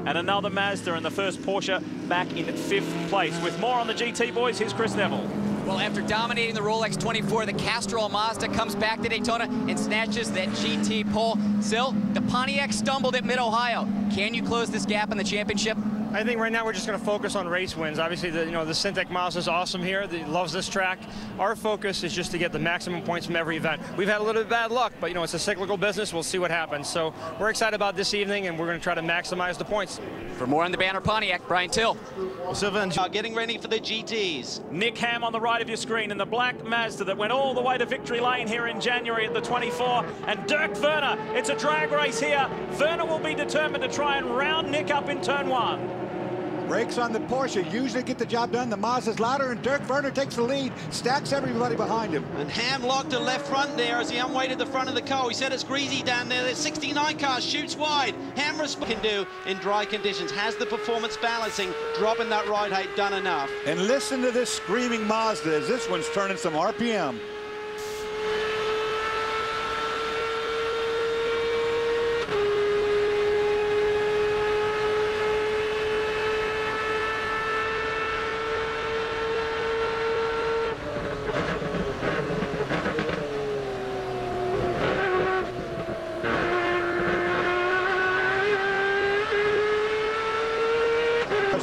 and another Mazda in the first Porsche back in 5th place. With more on the GT, boys, here's Chris Neville. Well, after dominating the Rolex 24, the Castrol Mazda comes back to Daytona and snatches that GT pole. Still, the Pontiac stumbled at Mid-Ohio. Can you close this gap in the championship? I think right now we're just going to focus on race wins. Obviously, the Syntec Mazda is awesome here. He loves this track. Our focus is just to get the maximum points from every event. We've had a little bit of bad luck, but it's a cyclical business. We'll see what happens. So we're excited about this evening, and we're going to try to maximize the points. For more on the banner Pontiac, Brian Till. Well, Sylvan getting ready for the GTs. Nick Ham on the right of your screen in the black Mazda that went all the way to victory lane here in January at the 24. And Dirk Werner, it's a drag race here. Werner will be determined to try and round Nick up in turn 1. Brakes on the Porsche usually get the job done. The Mazda's louder, and Dirk Werner takes the lead, stacks everybody behind him. And Ham locked to left front there as he unweighted the front of the car. He said it's greasy down there. The 69 car shoots wide. Ham can do in dry conditions. Has the performance balancing, dropping that ride height done enough. And listen to this screaming Mazda as this one's turning some RPM.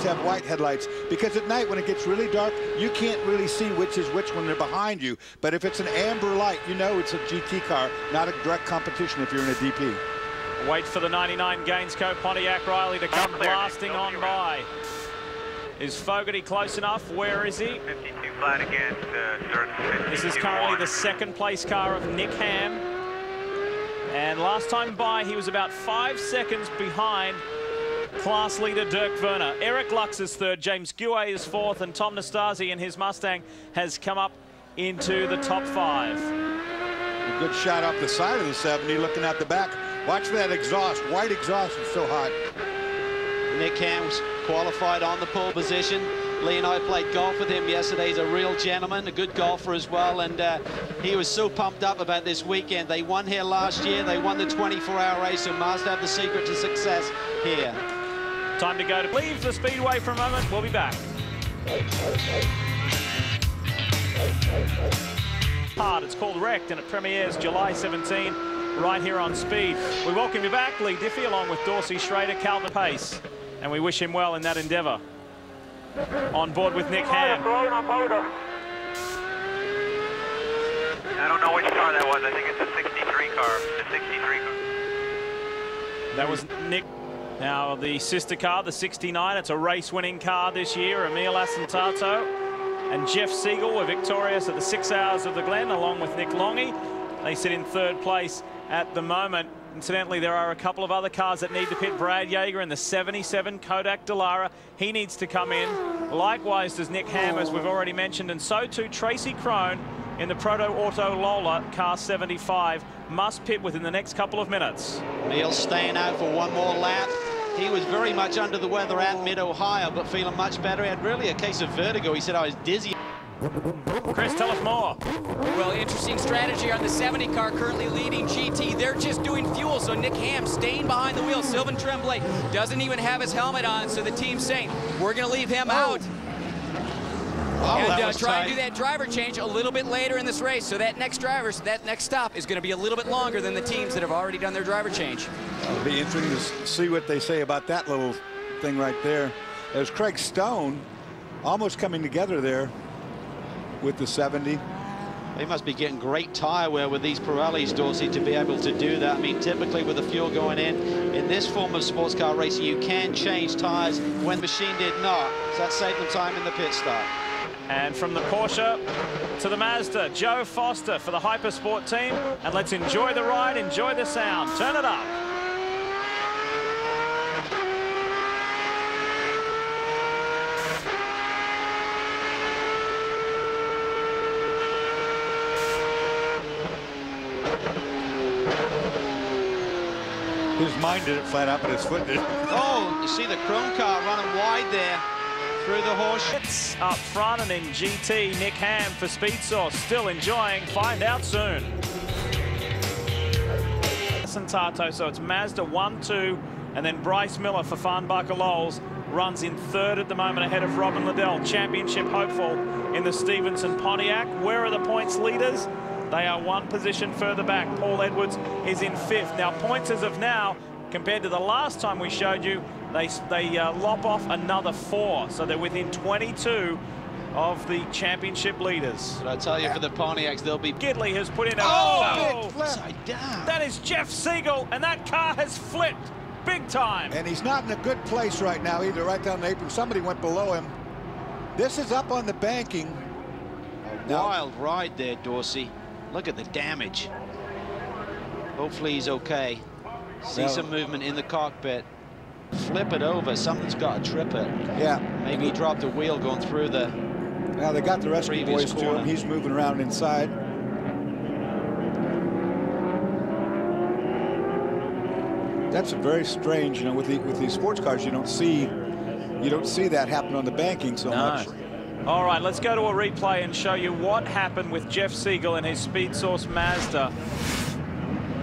Have white headlights because at night when it gets really dark you can't really see which is which when they're behind you, but if it's an amber light it's a GT car, not a direct competition if you're in a DP. Wait for the 99 Gainscow Pontiac Riley to come blasting on by. Is Fogarty close enough? Where is he? 52 flat against This is currently the second place car of Nick Ham, and last time by he was about 5 seconds behind class leader Dirk Werner. Eric Lux is third, James Guay is fourth, and Tom Nastasi in his Mustang has come up into the top 5. A good shot off the side of the 70, looking out the back. Watch for that exhaust. White exhaust is so hot. Nick Ham was qualified on the pole position. Lee and I played golf with him yesterday. He's a real gentleman, a good golfer as well, and he was so pumped up about this weekend. They won here last year. They won the 24-hour race, so Mazda have the secret to success here. Time to go to leave the speedway for a moment. We'll be back. It's called Wrecked, and it premieres July 17 right here on Speed. We welcome you back, Lee Diffie, along with Dorsey Schrader, Calvin Pace, and we wish him well in that endeavour. On board with Nick Ham. I don't know which car that was. I think it's a 63 car. The 63 car. That was Nick. Now the sister car, the 69, it's a race-winning car this year. Emil Asentato and Jeff Siegel were victorious at the 6 Hours of the Glen, along with Nick Longy. They sit in third place at the moment. Incidentally, there are a couple of other cars that need to pit. Brad Yeager in the 77 Kodak Dallara. He needs to come in. Likewise does Nick Ham, as we've already mentioned, and so too Tracy Crone in the Proto Auto Lola car 75. Must pit within the next couple of minutes. Neil staying out for one more lap. He was very much under the weather at Mid-Ohio, but feeling much better. He had really a case of vertigo. He said, I was dizzy. Chris, tell us more. Well, interesting strategy on the 70 car currently leading GT. They're just doing fuel, so Nick Ham staying behind the wheel. Sylvain Tremblay doesn't even have his helmet on, so the team's saying, we're going to leave him out. And try and do that driver change a little bit later in this race, so that next stop is going to be a little bit longer than the teams that have already done their driver change. It'll be interesting to see what they say about that little thing right there. There's Craig Stone almost coming together there with the 70. They must be getting great tire wear with these Pirellis, Dorsey, to be able to do that. I mean, typically with the fuel going in this form of sports car racing, you can change tires when the machine did not. So that saved them time in the pit stop. And from the Porsche to the Mazda, Joe Foster for the Hypersport team. And let's enjoy the ride, enjoy the sound. Turn it up. His mind did it flat out, but his foot did. Oh, you see the Chrome car running wide there through the horseshoe. Up front and in GT, Nick Ham for Speed Source. Still enjoying. Find out soon. Tato, so it's Mazda 1, 2, And then Bryce Miller for Farnbacher Lowells runs in third at the moment ahead of Robin Liddell, championship hopeful in the Stevenson Pontiac. Where are the points leaders? They are one position further back. Paul Edwards is in fifth. Now, points as of now, compared to the last time we showed you, they lop off another 4. So they're within 22 of the championship leaders. But I tell you, for the Pontiacs, they'll be... Gidley has put in a... Upside down. That is Jeff Siegel, and that car has flipped big time. And he's not in a good place right now either, right down the apron. Somebody went below him. This is up on the banking. A wild ride there, Dorsey. Look at the damage. Hopefully he's okay. See some movement in the cockpit. Flip it over. Something's got to trip it. Yeah. Maybe he dropped a wheel going through the... Now they got the rest of the boys to him. He's moving around inside. That's very strange, you know, with these sports cars. You don't see that happen on the banking so much. All right, let's go to a replay and show you what happened with Jeff Siegel and his Speed Source Mazda.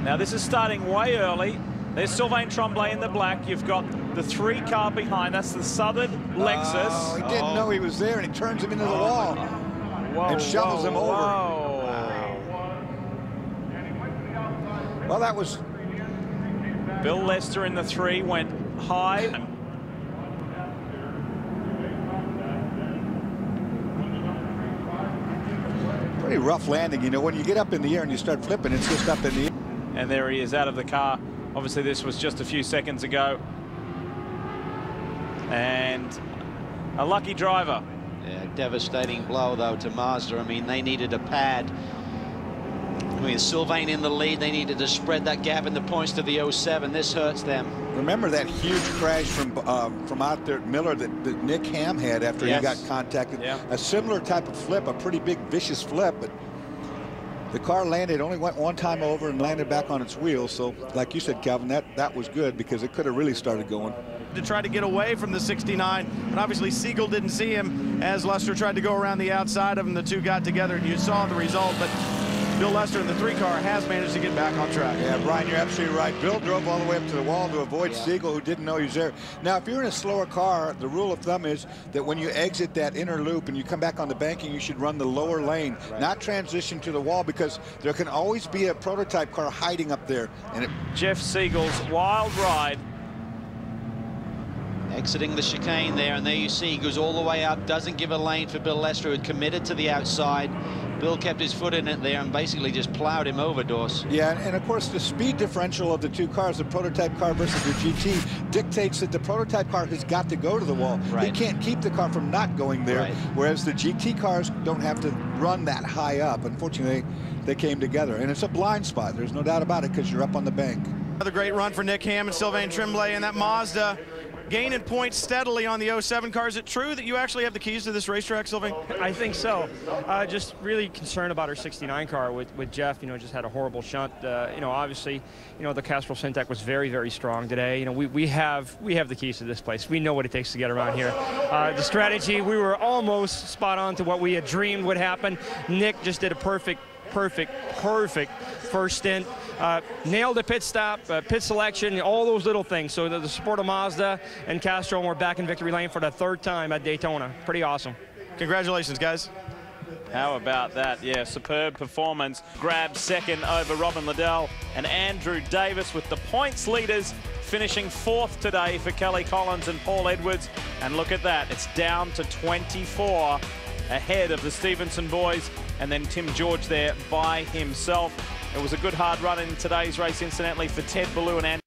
Now this is starting way early. There's Sylvain Tremblay in the black. You've got the 3 car behind. That's the Southern Lexus. Oh, he didn't know he was there, and he turns him into the wall and shovels him over. Wow. Well, that was... Bill Lester in the 3 went high. Pretty rough landing, you know. When you get up in the air and you start flipping, it's just up in the air. And there he is out of the car. Obviously, this was just a few seconds ago. And a lucky driver. Yeah, devastating blow, though, to Mazda. I mean, they needed a pad. With Sylvain in the lead, they needed to spread that gap in the points to the 07. This hurts them. Remember that huge crash from out there at Miller that Nick Ham had after he got contacted? Yeah. A similar type of flip, a pretty big, vicious flip, but the car landed, only went one time over and landed back on its wheels. So, like you said, Calvin, that was good because it could have really started going. To try to get away from the 69, but obviously Siegel didn't see him as Lester tried to go around the outside of him. The two got together, and you saw the result. But Bill Lester in the 3 car has managed to get back on track. Yeah, Brian, you're absolutely right. Bill drove all the way up to the wall to avoid Siegel, who didn't know he was there. Now, if you're in a slower car, the rule of thumb is that when you exit that inner loop and you come back on the banking, you should run the lower lane, not transition to the wall, because there can always be a prototype car hiding up there. And Jeff Siegel's wild ride. Exiting the chicane there, and there you see he goes all the way up, doesn't give a lane for Bill Lester, who had committed to the outside. Bill kept his foot in it there and basically just plowed him over, Dors. Yeah, and of course the speed differential of the 2 cars, the prototype car versus the GT, dictates that the prototype car has got to go to the wall. He can't keep the car from not going there, whereas the GT cars don't have to run that high up. Unfortunately, they came together, and it's a blind spot. There's no doubt about it because you're up on the bank. Another great run for Nick Ham and Sylvain Tremblay, and that Mazda gaining points steadily on the 07 car. Is it true that you actually have the keys to this racetrack, Sylvain? I think so. Just really concerned about our 69 car with Jeff. You know, just had a horrible shunt. You know, obviously, you know, the Castrol Syntec was very, very strong today. You know, we have the keys to this place. We know what it takes to get around here. The strategy, we were almost spot on to what we had dreamed would happen. Nick just did a perfect first stint. Nailed the pit stop, pit selection, all those little things. So the support of Mazda and Castro, and we're back in victory lane for the 3rd time at Daytona. Pretty awesome. Congratulations, guys. How about that? Yeah, superb performance. Grabbed second over Robin Liddell and Andrew Davis, with the points leaders finishing 4th today for Kelly Collins and Paul Edwards. And look at that, it's down to 24 ahead of the Stevenson boys, and then Tim George there by himself. It was a good hard run in today's race, incidentally, for Ted Ballou and Andrew